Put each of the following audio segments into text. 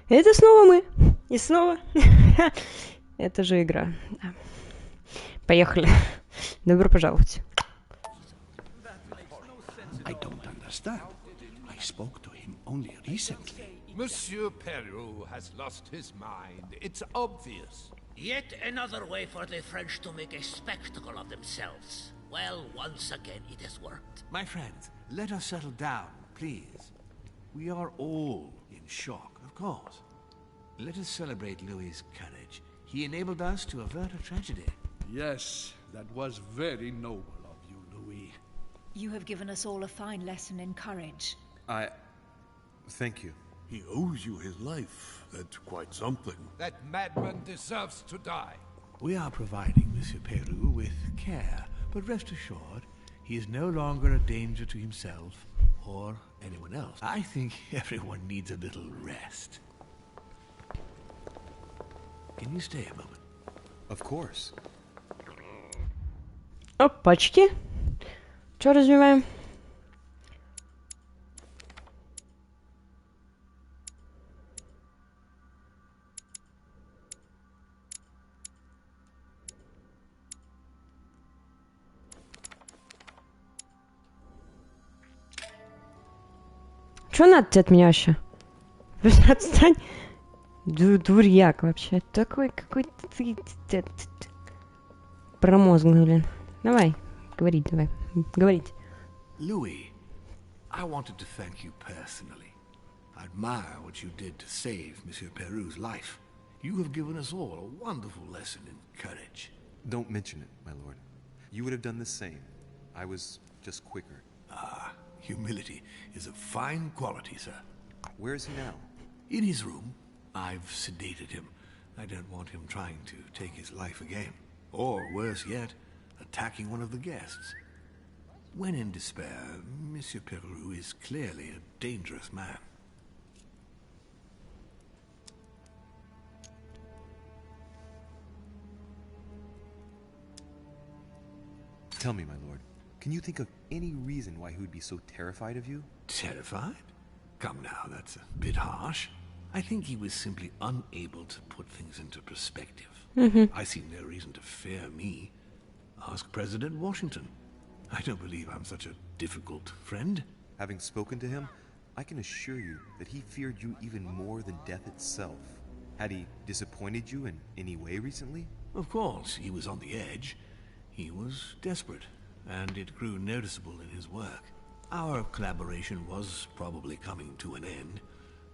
Это снова мы. И снова. Это же игра. Поехали. Добро пожаловать. I don't understand. I spoke to him only recently. Monsieur Peru has lost his mind. It's obvious. Yet another way for the French to make a spectacle of themselves. Well, once again it has worked. My friends, let us settle down, please. We are all in shock, of course. Let us celebrate Louis's courage. He enabled us to avert a tragedy. Yes, that was very noble of you, Louis. You have given us all a fine lesson in courage. Thank you. He owes you his life. That's quite something. That madman deserves to die. We are providing Monsieur Peru with care, but rest assured, he is no longer a danger to himself or anyone else. I think everyone needs a little rest. Can you stay a moment? Of course. Опачки. Что развиваем? Что надо тебе от меня вообще? Отстань. Дурьяк вообще. Такой какой-то ты... Промозглый, блин. Давай. Говорить давай. Говорить. Louis, I wanted to thank you personally. I admire what you did to save Monsieur Peru's life. You have given us all a wonderful lesson in courage. Don't mention it, my lord. You would have done the same. I was just quicker. Ah, humility is a fine quality, sir. Where is he now? In his room. I've sedated him. I don't want him trying to take his life again. Or, worse yet, attacking one of the guests. When in despair, Monsieur Peru is clearly a dangerous man. Tell me, my lord, can you think of any reason why he would be so terrified of you? Terrified? Come now, that's a bit harsh. I think he was simply unable to put things into perspective. I see no reason to fear me. Ask President Washington. I don't believe I'm such a difficult friend. Having spoken to him, I can assure you that he feared you even more than death itself. Had he disappointed you in any way recently? Of course, he was on the edge. He was desperate, and it grew noticeable in his work. Our collaboration was probably coming to an end,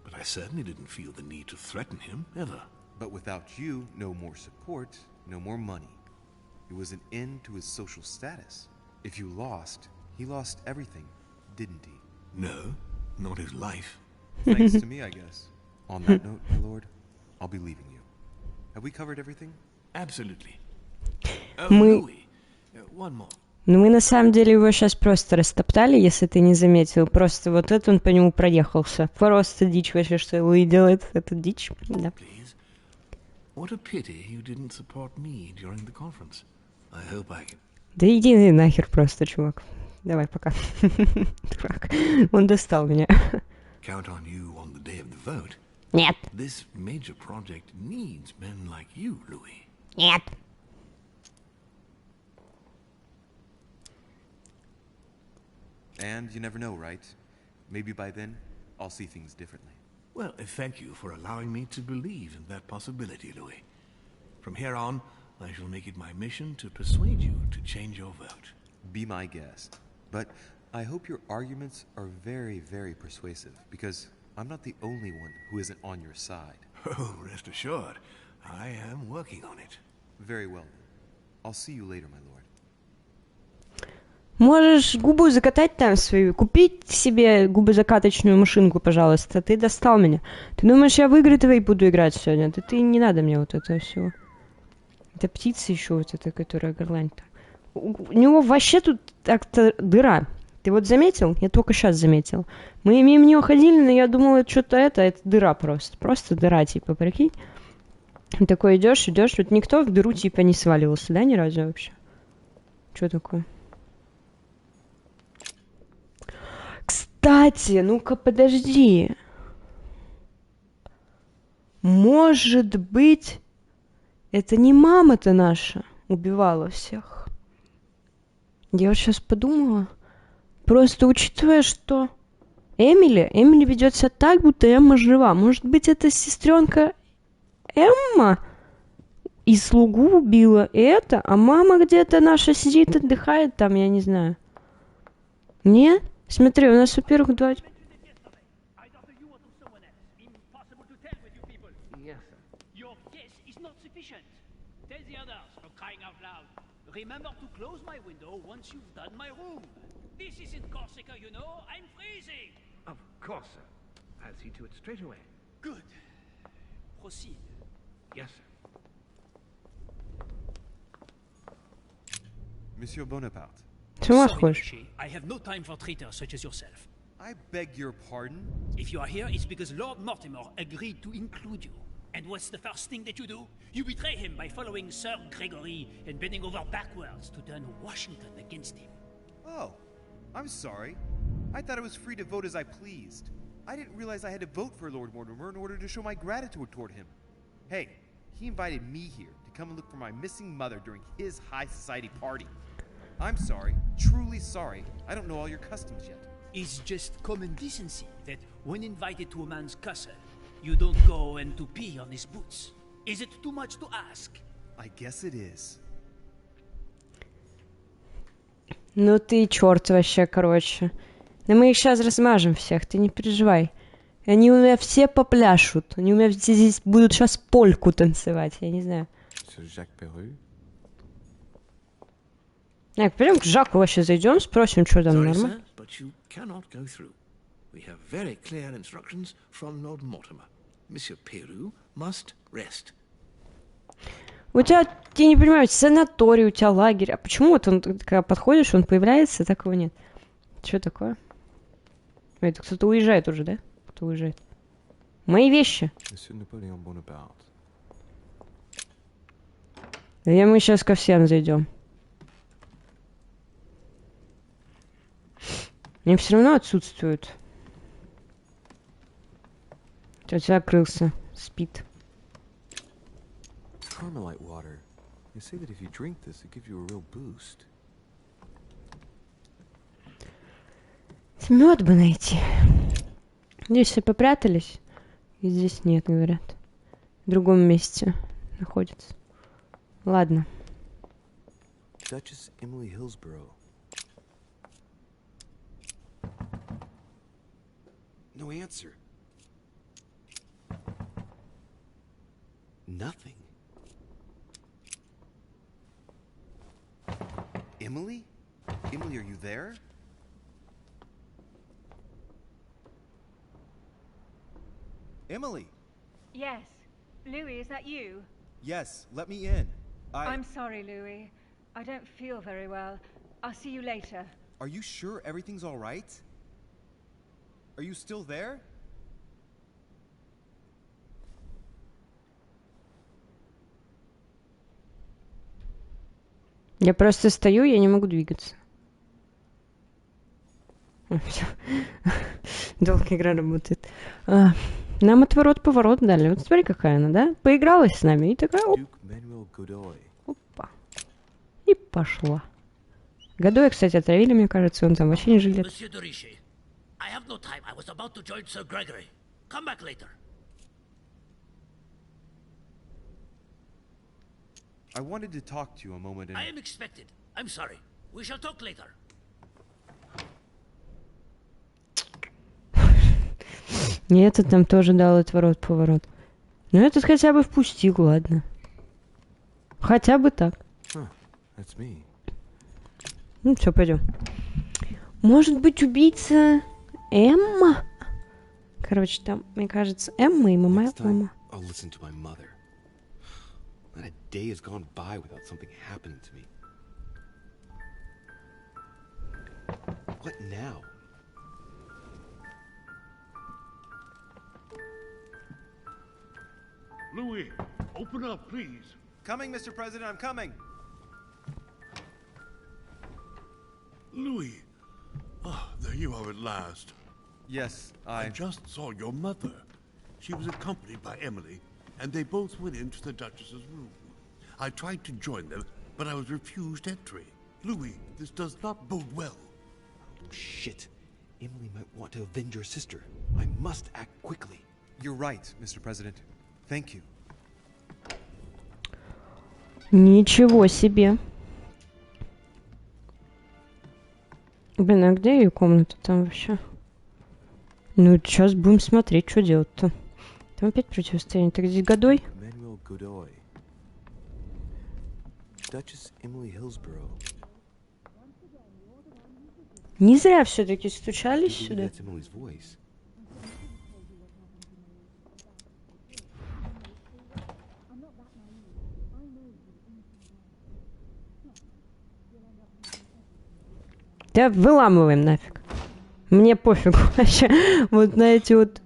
but I certainly didn't feel the need to threaten him, ever. But without you, no more support, no more money. It was an end to his social status. If you lost, he lost everything, didn't he? No, not his life. Thanks to me, I guess. On that note, my lord, I'll be leaving you. Have we covered everything? Absolutely. Мы... Louis, one more. Ну, мы на самом деле его сейчас просто растоптали, если ты не заметил. Просто вот это он по нему проехался. Просто дичь вообще, что Луи делает. Это дичь, да. Please. What a pity you didn't support me during the conference. I hope I can... Да иди ты нахер просто, чувак. Давай, пока. Дурак. Он достал меня. Count on you on the day of the vote. Нет. This major project needs men like you, Louis. Нет. And you never know, right? Maybe by then, I'll see things differently. Well, thank you for allowing me to believe in that possibility, Louis. From here on, I shall make it my mission to persuade you to change your vote. Be my guest. But I hope your arguments are very, very persuasive, because I'm not the only one who isn't on your side. Oh, rest assured, I am working on it. Very well, then. I'll see you later, my lord. Можешь губу закатать там свою, купить себе губозакаточную машинку, пожалуйста. Ты достал меня. Ты думаешь, я в игры твои буду играть сегодня? Да ты не надо мне вот этого всего. Это птица еще вот эта, которая горланит. У него вообще тут так-то дыра. Ты вот заметил? Я только сейчас заметил. Мы мимо него ходили, но я думала, что-то это дыра просто. Просто дыра, типа, прикинь. И такой идешь, вот никто в дыру типа не сваливался, да, ни разу вообще? Что такое? Кстати, ну-ка, подожди. может быть, это не мама-то наша убивала всех. Я вот сейчас подумала, просто учитывая, что Эмили ведет себя так, будто Эмма жива. Может быть, это сестренка Эмма и слугу убила это, а мама где-то наша сидит, отдыхает там, я не знаю. Нет? Смотри, у нас, во-первых, два... Remember to close my window once you've done my room. This isn't Corsica, you know. I'm freezing. Of course, sir. I'll see to it straight away. Good. Proceed. Yes, sir. Monsieur Bonaparte. С ума Sorry, сходишь? Duchy. I have no time for traitors such as yourself. I beg your pardon? If you are here, it's because Lord Mortimer agreed to include you. And what's the first thing that you do? You betray him by following Sir Gregory and bending over backwards to turn Washington against him. Oh, I'm sorry. I thought I was free to vote as I pleased. I didn't realize I had to vote for Lord Mortimer in order to show my gratitude toward him. Hey, he invited me here to come and look for my missing mother during his high society party. I'm sorry, truly sorry. I don't know all your customs yet. It's just common decency that when invited to a man's castle, you don't go and to pee on his boots. Is it too much to ask? I guess it is. Ну ты черт вообще, короче. Да мы их сейчас размажем всех, ты не переживай. Они у меня все попляшут. Они у меня здесь будут сейчас польку танцевать, я не знаю. Так, пойдем к Жаку вообще зайдем, спросим, что там нормально. We have very clear instructions from Lord Mortimer. Monsieur Peru must rest. У тебя, я не понимаю, санаторий, у тебя лагерь. А почему вот он, когда подходишь, он появляется, а так его нет? Что такое? Это кто-то уезжает уже, да? Кто уезжает? Мои вещи. Да мы сейчас ко всем зайдем. Они все равно отсутствуют. Тетя закрылся, спит. Carmelite water. They say that if you drink this, it gives you a real boost. Мед бы найти. Здесь все попрятались. И здесь нет, говорят. В другом месте находится. Ладно. Duchess Emily Hillsborough. No answer. Nothing. Emily? Emily, are you there? Emily! Yes. Louis, is that you? Yes, let me in. I'm sorry, Louis. I don't feel very well. I'll see you later. Are you sure everything's all right? Are you still there? Я просто стою, я не могу двигаться. Долго игра работает. Нам отворот-поворот дали. Вот смотри, какая она, да? Поигралась с нами и такая... Опа. И пошла. Годой, кстати, отравили, мне кажется, он там вообще не жилет. I have no time. I was about to join Sir Gregory. Come back later. I wanted to talk to you a moment and... I am expected. I'm sorry. We shall talk later. И этот там тоже дал отворот-поворот. Но этот хотя бы впустил, ладно. Хотя бы так. Ну, все, пойдем. Может быть, убийца Эмма? Короче, там, мне кажется, Эмма и мама. Not a day has gone by without something happening to me. What now? Louis, open up, please. Coming, Mr. President, I'm coming. Louis. Oh, there you are at last. Yes, I just saw your mother. She was accompanied by Emily. and they both went into the Duchess's room. I tried to join them, but I was refused entry. Louis, this does not bode well. Shit. Emily might want to avenge her sister. I must act quickly. You're right, Mr. President. Thank you. Ничего себе. Блин, а где ее комната там вообще? Ну, сейчас будем смотреть, что делать-то. Там опять противостояние. Так здесь Годой? Не зря все-таки стучались сюда. Да выламываем нафиг. Мне пофигу вообще. Вот на эти вот...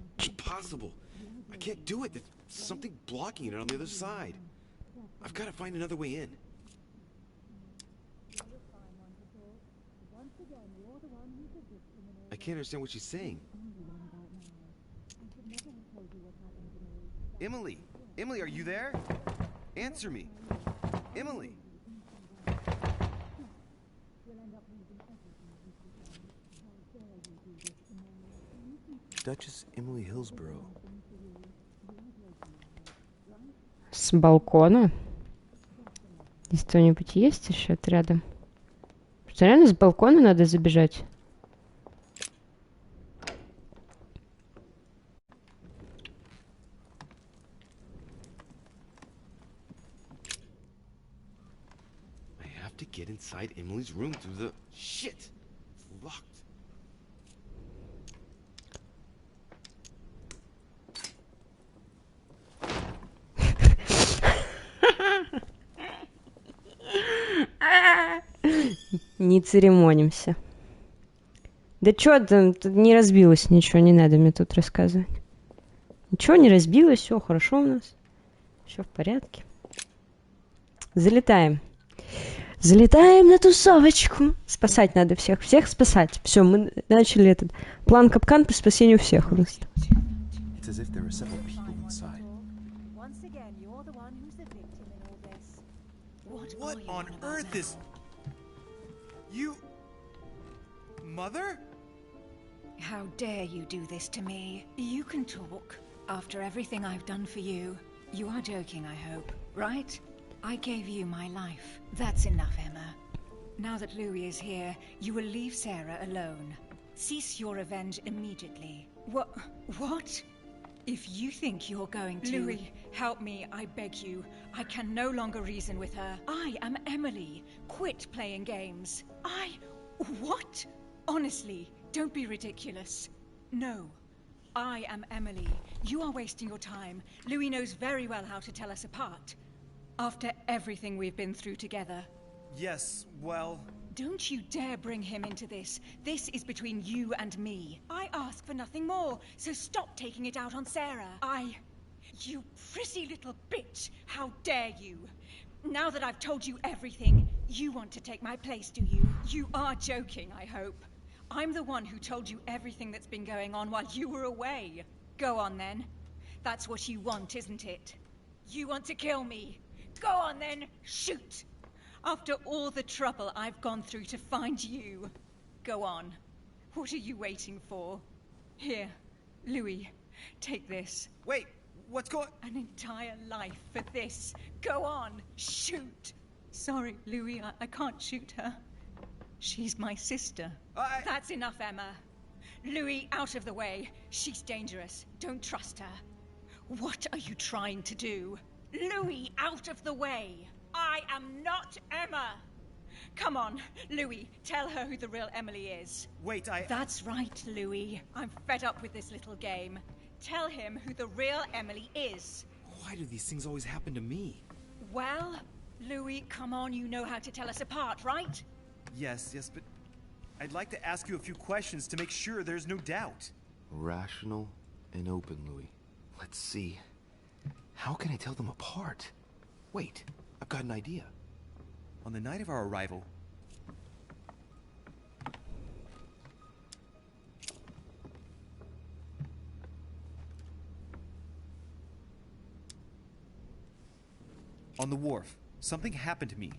I can't understand what she's saying. Emily! Emily, are you there? Answer me. Emily! Duchess Emily Hillsborough. С балкона? Здесь кто-нибудь есть еще рядом? Что, реально с балкона надо забежать? I have to get inside Emily's room through the... Shit! It's locked. Не церемонимся. Да чё там, тут не разбилось ничего, не надо мне тут рассказывать. Ничего не разбилось, все хорошо у нас. Все в порядке. Залетаем. Залетаем на тусовочку. Спасать надо всех. Всех спасать. Все, мы начали этот план капкан по спасению всех. Просто. What on earth is... You... Mother? How dare you do this to me? You can talk. After everything I've done for you. You are joking, I hope, right? I gave you my life. That's enough, Emma. Now that Louis is here, you will leave Sarah alone. Cease your revenge immediately. What? If you think you're going to... Louis, help me, I beg you. I can no longer reason with her. I am Emily. Quit playing games. What? Honestly, don't be ridiculous. No. I am Emily. You are wasting your time. Louis knows very well how to tell us apart. After everything we've been through together. Yes, well... Don't you dare bring him into this. This is between you and me. I ask for nothing more, so stop taking it out on Sarah. You prissy little bitch! How dare you! Now that I've told you everything, you want to take my place, do you? You are joking, I hope. I'm the one who told you everything that's been going on while you were away. Go on then. That's what you want, isn't it? You want to kill me. Go on then, shoot! After all the trouble I've gone through to find you. Go on. What are you waiting for? Here, Louis, take this. Wait, what's going... An entire life for this. Go on, shoot! Sorry, Louis, I can't shoot her. She's my sister. That's enough, Emma. Louis, out of the way. She's dangerous. Don't trust her. What are you trying to do? Louis, out of the way. I am not Emma. Come on, Louis, tell her who the real Emily is. Wait, That's right, Louis. I'm fed up with this little game. Tell him who the real Emily is. Why do these things always happen to me? Well, Louis, come on, you know how to tell us apart, right? Yes, but... I'd like to ask you a few questions to make sure there's no doubt. Rational and open, Louis. Let's see. How can I tell them apart? Wait, I've got an idea. On the night of our arrival... On the wharf, something happened to me.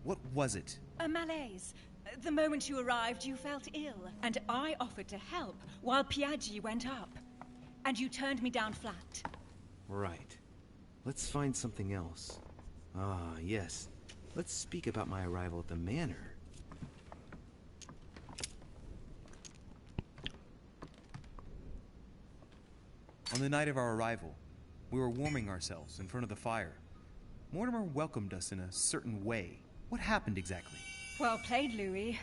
What was it? A malaise. The moment you arrived, you felt ill, and I offered to help while Piaggi went up. And you turned me down flat. Right. Let's find something else. Ah, yes. Let's speak about my arrival at the manor. On the night of our arrival, we were warming ourselves in front of the fire. Mortimer welcomed us in a certain way. What happened exactly? Well played, Louis.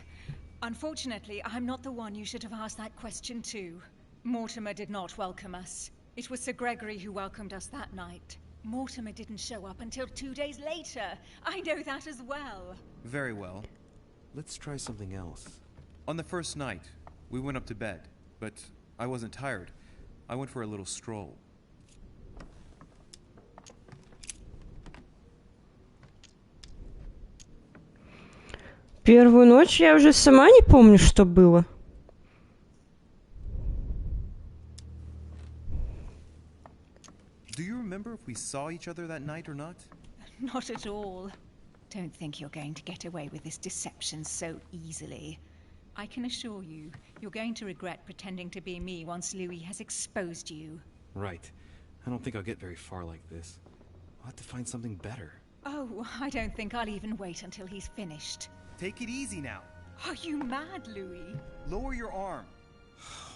Unfortunately, I'm not the one you should have asked that question to. Mortimer did not welcome us. It was Sir Gregory who welcomed us that night. Mortimer didn't show up until 2 days later. I know that as well. Very well. Let's try something else. On the first night, we went up to bed, but I wasn't tired. I went for a little stroll. Первую ночь я уже сама не помню, что было. Do you remember if we saw each other that night or not? Not at all. Don't think you're going to get away with this deception so easily. I can assure you, you're going to regret pretending to be me once Louis has exposed you. Right. I don't think I'll get very far like this. I'll have to find something better. Oh, I don't think I'll even wait until he's finished. Take it easy now. Are you mad, Louis? Lower your arm.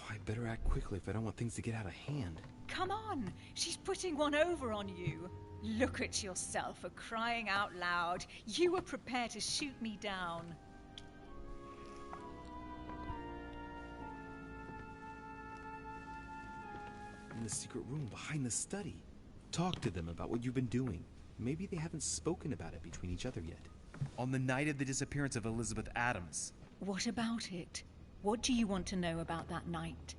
I better act quickly if I don't want things to get out of hand. Come on, she's putting one over on you. Look at yourself for crying out loud. You were prepared to shoot me down. In the secret room behind the study. Talk to them about what you've been doing. Maybe they haven't spoken about it between each other yet. On the night of the disappearance of Elizabeth Adams. What about it? What do you want to know about that night?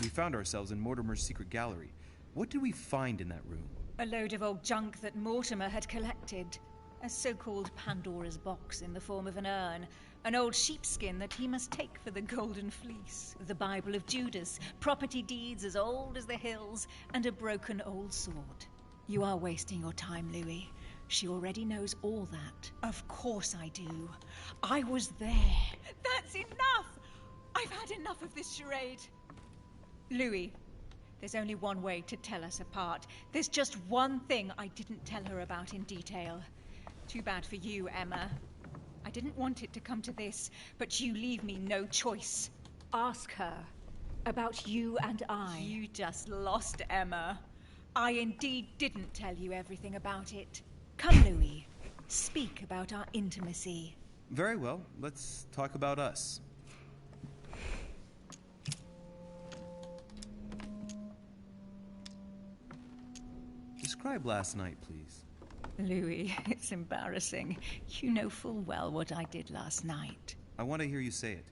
We found ourselves in Mortimer's secret gallery. What did we find in that room? A load of old junk that Mortimer had collected. A so-called Pandora's box in the form of an urn. An old sheepskin that he must take for the Golden Fleece. The Bible of Judas. Property deeds as old as the hills. And a broken old sword. You are wasting your time, Louis. She already knows all that. Of course I do. I was there. That's enough! I've had enough of this charade. Louis, there's only one way to tell us apart. There's just one thing I didn't tell her about in detail. Too bad for you, Emma. I didn't want it to come to this, but you leave me no choice. Ask her about you and I. You just lost, Emma. I indeed didn't tell you everything about it. Come, Louis. Speak about our intimacy. Very well. Let's talk about us. Describe last night, please. Louis, it's embarrassing. You know full well what I did last night. I want to hear you say it.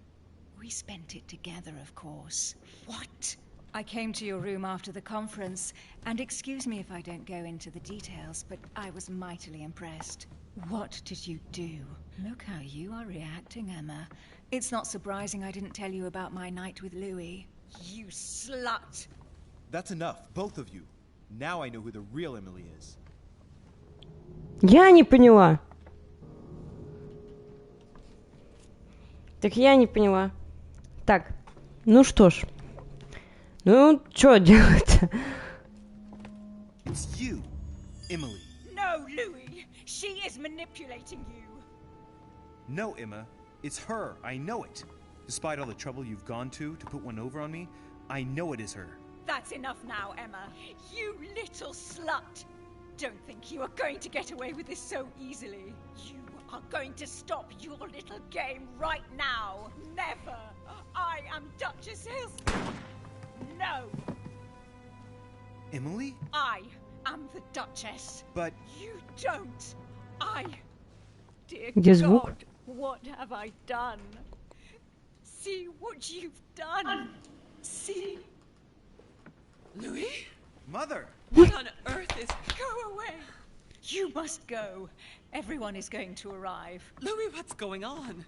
We spent it together, of course. What? I came to your room after the conference, and excuse me if I don't go into the details, but I was mightily impressed. What did you do? Look how you are reacting, Emma. It's not surprising I didn't tell you about my night with Louis. You slut! That's enough, both of you. Now I know who the real Emily is. Я не поняла. Так я не поняла. Так, ну что ж. Ну, что делать-то? It's you, Emily. No, Louis! She is manipulating you! No, Emma. It's her. I know it. Despite all the trouble you've gone to put one over on me, I know it is her. That's enough now, Emma. You little slut! Don't think you are going to get away with this so easily. You are going to stop your little game right now. Never! I am Duchess Hills. No! Emily? I am the Duchess. But... You don't. Dear Где звук? God, what have I done? See what you've done. See... Louis? Mother! What on earth is... Go away! You must go. Everyone is going to arrive. Louis, what's going on?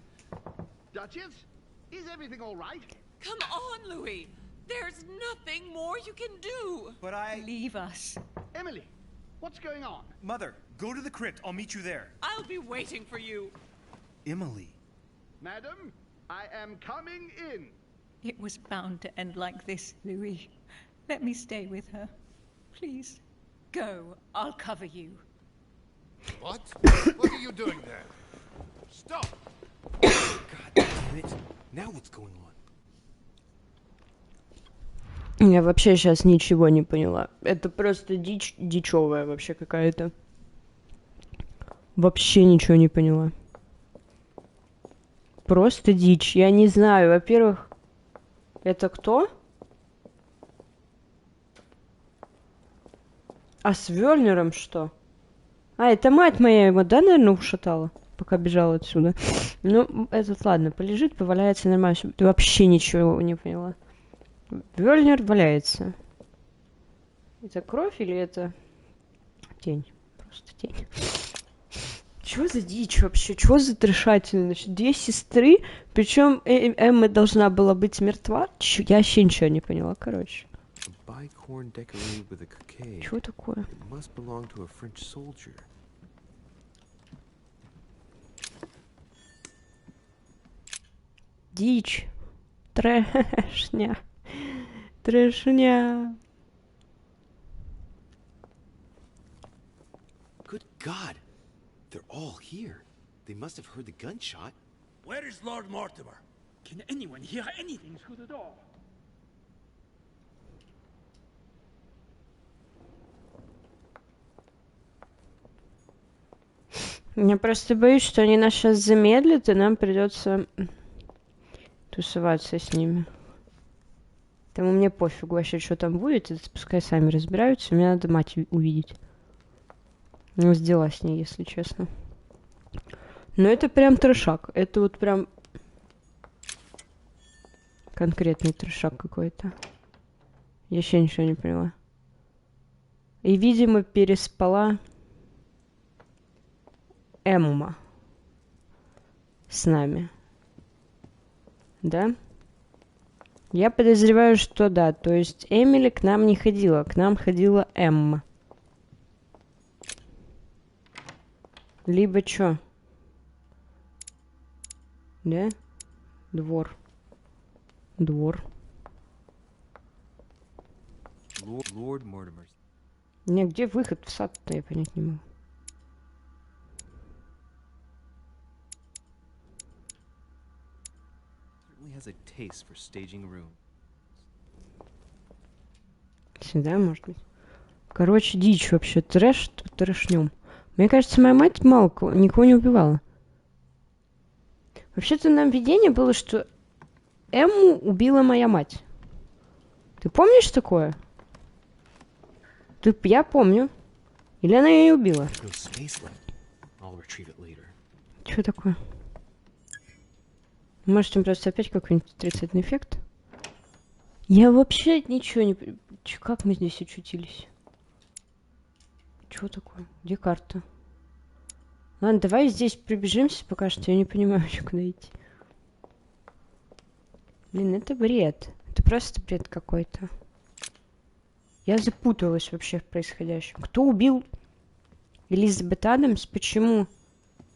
Duchess? Is everything all right? Come on, Louis. There's nothing more you can do. But I... Leave us. Emily, what's going on? Mother, go to the crypt. I'll meet you there. I'll be waiting for you. Emily. Madam, I am coming in. It was bound to end like this, Louis. Let me stay with her. Please. Go. I'll cover you. What? What are you doing there? Stop! God damn it. Now what's going on? Я вообще сейчас ничего не поняла. Это просто дичь дичевая вообще какая-то. Вообще ничего не поняла. Просто дичь. Я не знаю. Во-первых, это кто? А с Вёльнером что? А, это мать моя его, да, наверное, ушатала, пока бежала отсюда. Ну, этот, ладно, полежит, поваляется нормально. Ты вообще ничего не поняла. Вёльнер валяется. Это кровь или это тень? Просто тень. Чего за дичь вообще? Чего за трешатина? Значит, две сестры, причем Эмма должна была быть мертва. Я вообще ничего не поняла, короче. Чего такое? Дичь. Трэшня. Трэшня. Good God. They're all here. They must have heard the gunshot. Where is Lord Mortimer? Can anyone hear anything through the door? Я просто боюсь, что они нас сейчас замедлят, и нам придется тусоваться с ними. Тому мне пофигу вообще, что там будет, это пускай сами разбираются, мне надо мать увидеть. Ну, сделала с ней, если честно. Но это прям трешак, это вот прям конкретный трешак какой-то. Я еще ничего не поняла. И, видимо, переспала Эмма с нами. Да? Я подозреваю, что да. То есть Эмили к нам не ходила. К нам ходила Эмма. Либо чё? Да? Двор. Двор. Lord Mortimer. Не, где выход в сад-то, я понять не могу. Has a taste for staging room. Сюда, может быть. Короче, дичь вообще. Трэш, трэшнем. Мне кажется, моя мать мало никого не убивала. Вообще-то нам видение было, что Эмму убила моя мать. Ты помнишь такое? Я помню. Или она ее убила? Что такое? Может, им просто опять какой-нибудь отрицательный эффект? Я вообще ничего не... Как мы здесь очутились? Чего такое? Где карта? Ладно, давай здесь прибежимся пока что. Я не понимаю, куда идти. Блин, это бред. Это просто бред какой-то. Я запуталась вообще в происходящем. Кто убил Элизабет Адамс? Почему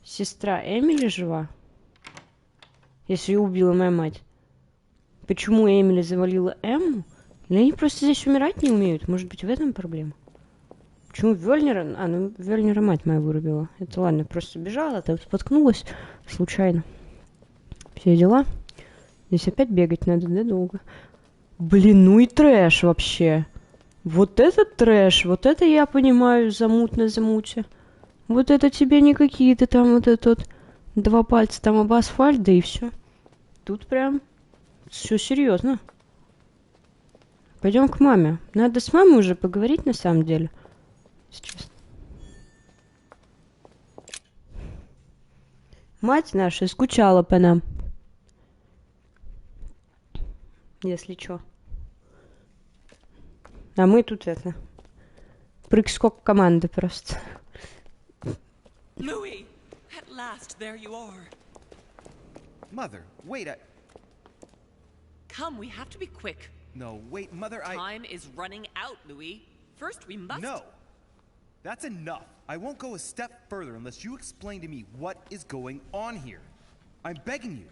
сестра Эмили жива? Если ее убила моя мать. Почему Эмили завалила Эмму? Или они просто здесь умирать не умеют? Может быть, в этом проблема? Почему Вёльнера... ну Вёльнера мать моя вырубила. Это ладно, просто бежала, там споткнулась случайно. Все дела. Здесь опять бегать надо, да, долго? Блин, ну и трэш вообще. Вот это трэш, вот это я понимаю, замутно-замути. Вот это тебе не какие-то там вот это вот... 2 пальца там об асфальт, да и все. Тут прям все серьезно. Пойдем к маме. Надо с мамой уже поговорить на самом деле. Сейчас. Мать наша скучала по нам. Если чё. А мы тут это... Прыг-скок команды просто. Louis! At last, there you are. Mother, wait, Come, we have to be quick. No, wait, Mother, Time is running out, Louis. First, we must... No! That's enough. I won't go a step further unless you explain to me what is going on here. I'm begging you.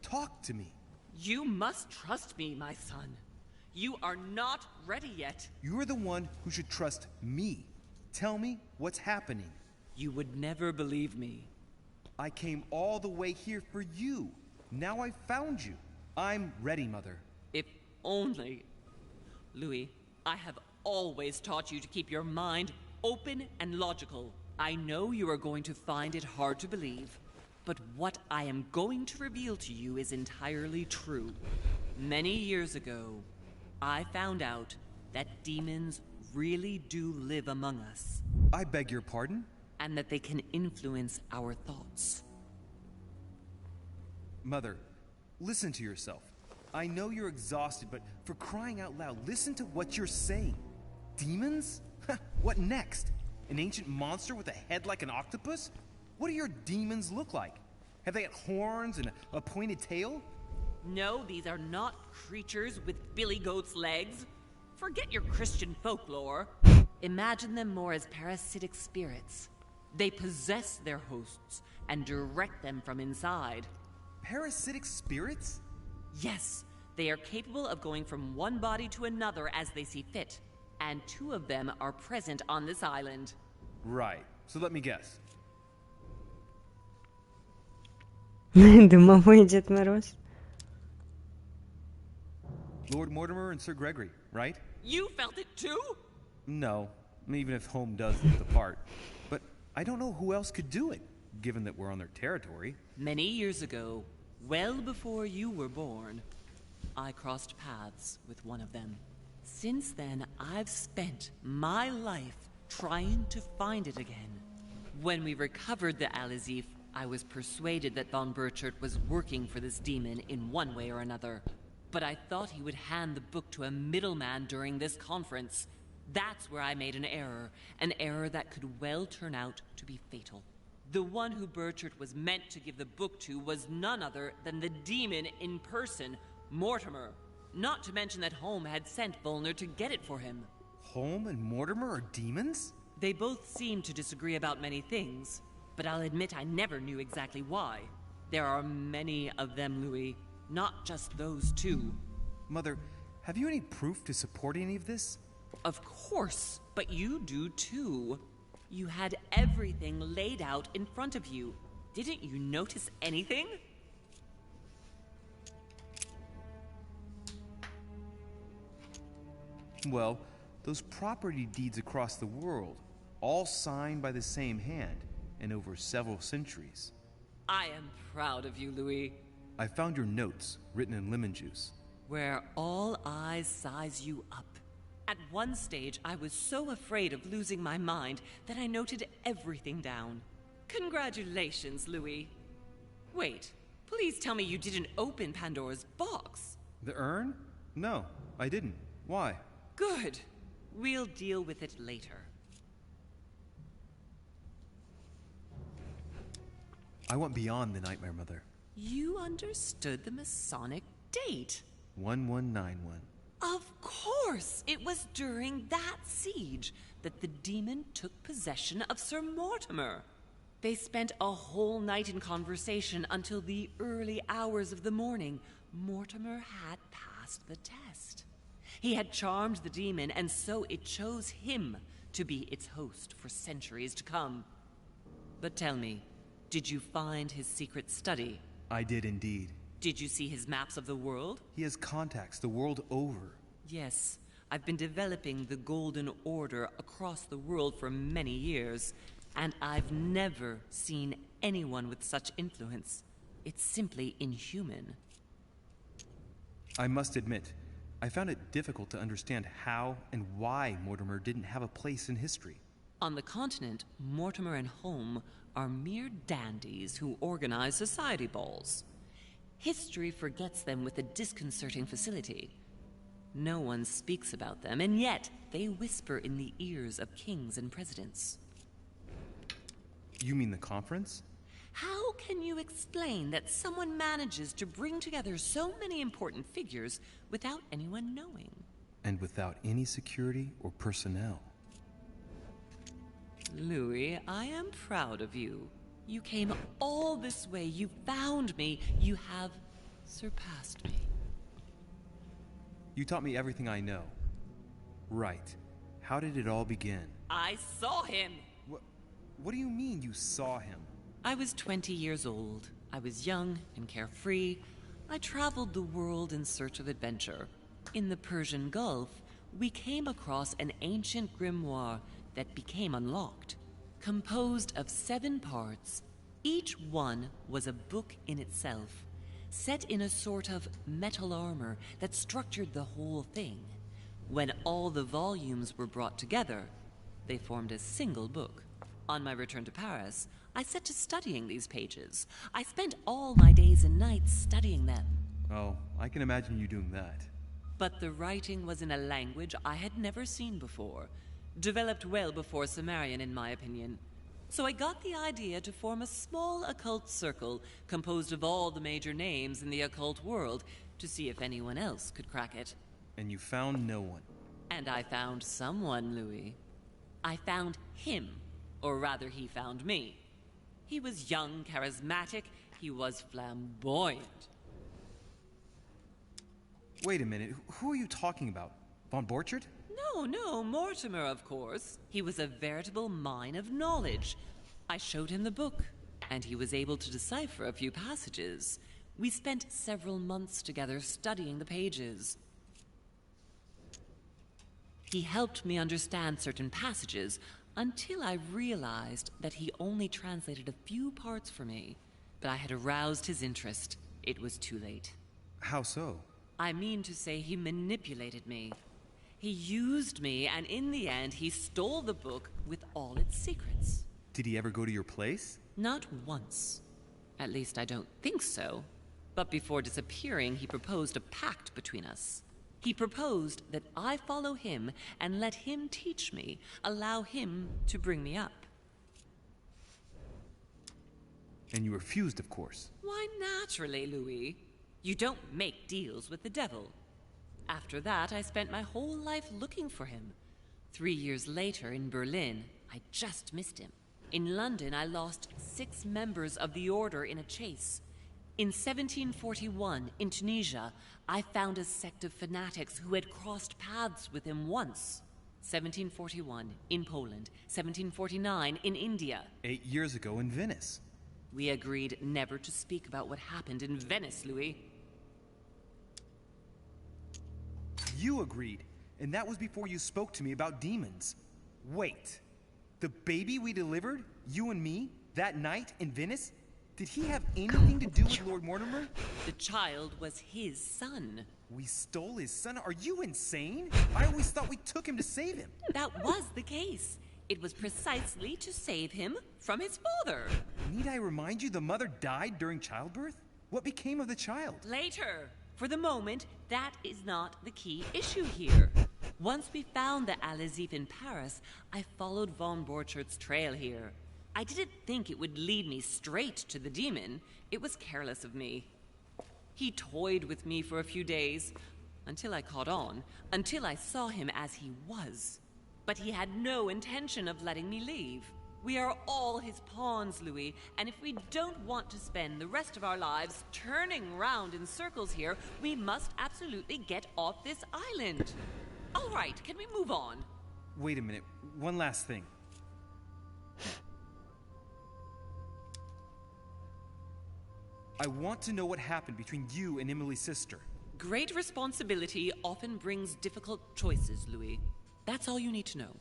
Talk to me. You must trust me, my son. You are not ready yet. You're the one who should trust me. Tell me what's happening. You would never believe me. I came all the way here for you. Now I've found you. I'm ready, Mother. If only... Louis, I have always taught you to keep your mind open and logical. I know you are going to find it hard to believe, but what I am going to reveal to you is entirely true. Many years ago, I found out that demons really do live among us. I beg your pardon? And that they can influence our thoughts. Mother, listen to yourself. I know you're exhausted, but for crying out loud, listen to what you're saying. Demons? What next? An ancient monster with a head like an octopus? What do your demons look like? Have they got horns and a pointed tail? No, these are not creatures with billy goat's legs. Forget your Christian folklore. Imagine them more as parasitic spirits. They possess their hosts and direct them from inside. Parasitic spirits? Yes, they are capable of going from one body to another as they see fit. And 2 of them are present on this island. Right. So let me guess. Домовой Дед Мороз. Lord Mortimer and Sir Gregory, right? You felt it too? No, even if Home does look the part. But I don't know who else could do it, given that we're on their territory. Many years ago, well before you were born, I crossed paths with one of them. Since then, I've spent my life trying to find it again. When we recovered the Alizif, I was persuaded that von Burchard was working for this demon in one way or another. But I thought he would hand the book to a middleman during this conference. That's where I made an error that could well turn out to be fatal. The one who Burchard was meant to give the book to was none other than the demon in person, Mortimer. Not to mention that Home had sent Volner to get it for him. Home and Mortimer are demons? They both seem to disagree about many things, but I'll admit I never knew exactly why. There are many of them, Louis, not just those 2. Mother, have you any proof to support any of this? Of course, but you do too. You had everything laid out in front of you. Didn't you notice anything? Well, those property deeds across the world, all signed by the same hand, and over several centuries. I am proud of you, Louis. I found your notes, written in lemon juice. Where all eyes size you up. At one stage, I was so afraid of losing my mind that I noted everything down. Congratulations, Louis. Wait, please tell me you didn't open Pandora's box. The urn? No, I didn't. Why? Good. We'll deal with it later. I went beyond the nightmare, Mother. You understood the Masonic date. 1191. Of course! It was during that siege that the demon took possession of Sir Mortimer. They spent a whole night in conversation until the early hours of the morning. Mortimer had passed the test. He had charmed the demon, and so it chose him to be its host for centuries to come. But tell me, did you find his secret study? I did indeed. Did you see his maps of the world? He has contacts the world over. Yes, I've been developing the Golden Order across the world for many years, and I've never seen anyone with such influence. It's simply inhuman. I must admit, I found it difficult to understand how and why Mortimer didn't have a place in history. On the continent, Mortimer and Home are mere dandies who organize society balls. History forgets them with a disconcerting facility. No one speaks about them, and yet they whisper in the ears of kings and presidents. You mean the conference? How can you explain that someone manages to bring together so many important figures without anyone knowing? And without any security or personnel. Louis, I am proud of you. You came all this way. You found me. You have surpassed me. You taught me everything I know. Right. How did it all begin? I saw him. What do you mean you saw him? I was 20 years old. I was young and carefree. I traveled the world in search of adventure. In the Persian Gulf, we came across an ancient grimoire that became unlocked. Composed of 7 parts, each one was a book in itself, set in a sort of metal armor that structured the whole thing. When all the volumes were brought together, they formed a single book. On my return to Paris, I set to studying these pages. I spent all my days and nights studying them. Oh, I can imagine you doing that. But the writing was in a language I had never seen before, developed well before Sumerian, in my opinion. So I got the idea to form a small occult circle composed of all the major names in the occult world to see if anyone else could crack it. And you found no one. And I found someone, Louis. I found him, or rather he found me. He was young, charismatic, he was flamboyant. Wait a minute, who are you talking about? Von Borchardt? No, Mortimer, of course. He was a veritable mine of knowledge. I showed him the book, and he was able to decipher a few passages. We spent several months together studying the pages. He helped me understand certain passages until I realized that he only translated a few parts for me. But I had aroused his interest. It was too late. How so? I mean to say he manipulated me. He used me, and in the end, he stole the book with all its secrets. Did he ever go to your place? Not once. At least I don't think so. But before disappearing, he proposed a pact between us. He proposed that I follow him and let him teach me, allow him to bring me up. And you refused, of course. Why, naturally, Louis. You don't make deals with the devil. After that, I spent my whole life looking for him. 3 years later, in Berlin, I just missed him. In London, I lost 6 members of the order in a chase. In 1741, in Tunisia, I found a sect of fanatics who had crossed paths with him once. 1741, in Poland. 1749, in India. 8 years ago in Venice. We agreed never to speak about what happened in Venice, Louis. You agreed, and that was before you spoke to me about demons. Wait, the baby we delivered, you and me, that night in Venice? Did he have anything to do with Lord Mortimer? The child was his son. We stole his son? Are you insane? I always thought we took him to save him. That was the case. It was precisely to save him from his father. Need I remind you the mother died during childbirth? What became of the child? Later. For the moment, that is not the key issue here. Once we found the Al-Azif in Paris, I followed von Borchardt's trail here. I didn't think it would lead me straight to the demon. It was careless of me. He toyed with me for a few days, until I caught on, until I saw him as he was. But he had no intention of letting me leave. We are all his pawns, Louis, and if we don't want to spend the rest of our lives turning round in circles here, we must absolutely get off this island. All right, can we move on? Wait a minute, one last thing. I want to know what happened between you and Emily's sister. Great responsibility often brings difficult choices, Louis. That's all you need to know.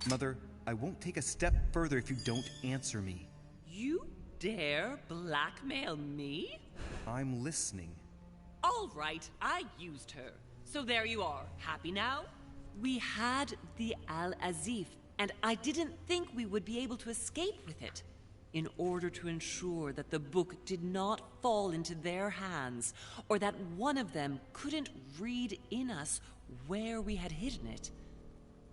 Mother, I won't take a step further if you don't answer me. You dare blackmail me? I'm listening. All right, I used her. So there you are. Happy now? We had the Al-Azif, and I didn't think we would be able to escape with it. In order to ensure that the book did not fall into their hands, or that one of them couldn't read in us where we had hidden it,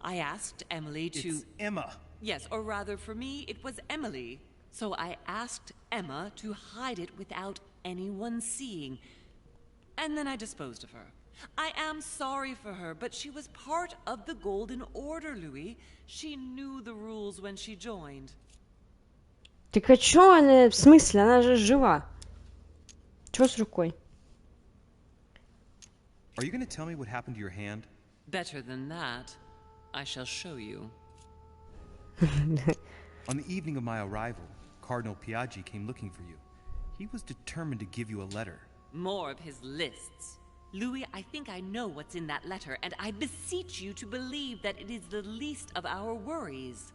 I asked Emily to... It's Emma. Yes, or rather for me, it was Emily. So I asked Emma to hide it without anyone seeing. And then I disposed of her. I am sorry for her, but she was part of the Golden Order, Louis. She knew the rules when she joined. Так а чё она... В смысле? Она же жива. Чё с рукой? Are you going to tell me what happened to your hand? Better than that, I shall show you. On the evening of my arrival, Cardinal Piaggi came looking for you. He was determined to give you a letter. More of his lists. Louis, I think I know what's in that letter, and I beseech you to believe that it is the least of our worries.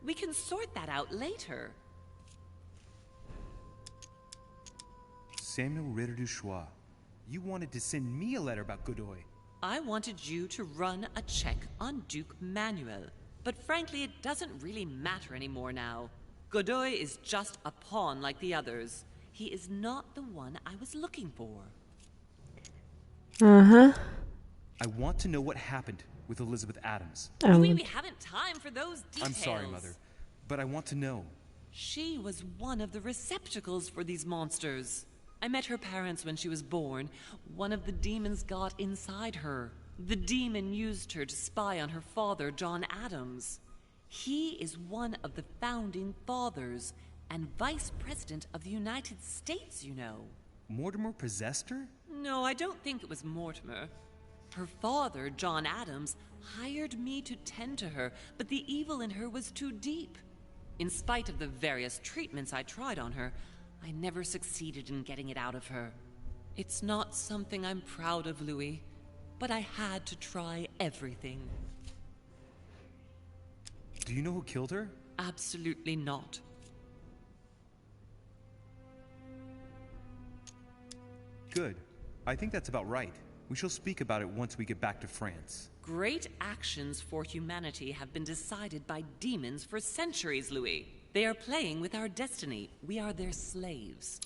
We can sort that out later. Samuel Ritter du Choix, you wanted to send me a letter about Godoy. I wanted you to run a check on Duke Manuel. But frankly, it doesn't really matter anymore now. Godoy is just a pawn like the others. He is not the one I was looking for. Ага. I want to know what happened with Elizabeth Adams. Louis, we haven't time for those details. I'm sorry, Mother, but I want to know. She was one of the receptacles for these monsters. I met her parents when she was born. One of the demons got inside her. The demon used her to spy on her father, John Adams. He is one of the founding fathers and vice president of the United States, you know. Mortimer possessed her? No, I don't think it was Mortimer. Her father, John Adams, hired me to tend to her, but the evil in her was too deep. In spite of the various treatments I tried on her, I never succeeded in getting it out of her. It's not something I'm proud of, Louis, but I had to try everything. Do you know who killed her? Absolutely not. Good. I think that's about right. We shall speak about it once we get back to France. Great actions for humanity have been decided by demons for centuries, Louis. They are playing with our destiny. We are their slaves.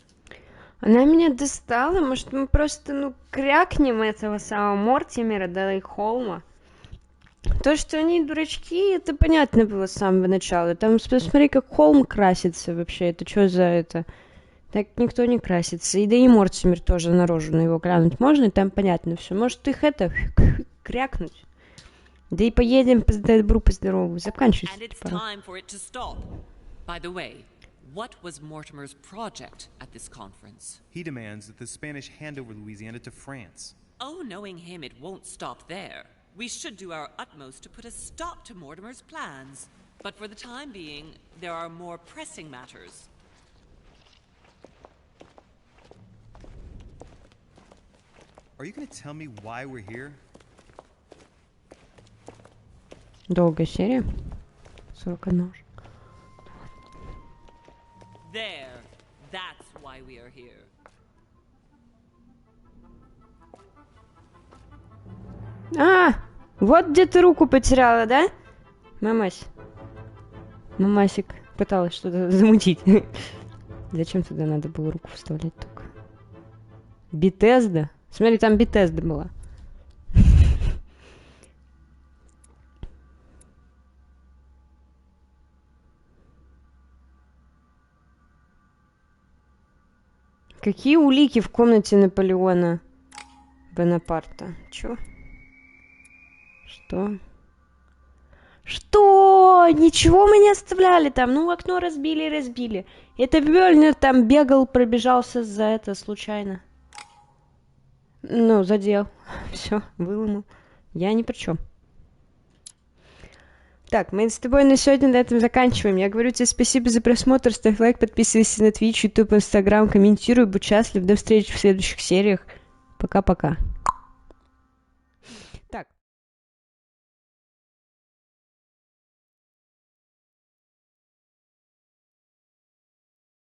Она меня достала. Может, мы просто, крякнем этого самого Мортимера, да и Холма. То, что они дурачки, это понятно было с самого начала. Там, посмотри, как Холм красится вообще. Это что за это? Так никто не красится. И да и Мортимер тоже наружу на его глянуть можно, и там понятно все. Может, их это крякнуть. Да и поедем по добру, по здорову. Заканчивайте. By the way, what was Mortimer's project at this conference? He demands that the Spanish hand over Louisiana to France. Oh, knowing him, it won't stop there. We should do our utmost to put a stop to Mortimer's plans. But for the time being, there are more pressing matters. Are you going to tell me why we're here? Долгая серия. 41. There. That's why we are here. Вот где ты руку потеряла, да? Мамась. Мамасик пыталась что-то замутить. Зачем туда надо было руку вставлять только? Бетезда? Смотри, там Бетезда была. Какие улики в комнате Наполеона Бонапарта? Чё? Что? Что? Ничего мы не оставляли там. Окно разбили и разбили. Это Бёльнер там бегал, пробежался за это случайно. Задел. Все, выломал. Я ни при чем. Так, мы с тобой на сегодня на этом заканчиваем. Я говорю тебе спасибо за просмотр. Ставь лайк, подписывайся на Twitch, YouTube, Instagram, комментируй, будь счастлив. До встречи в следующих сериях. Пока-пока.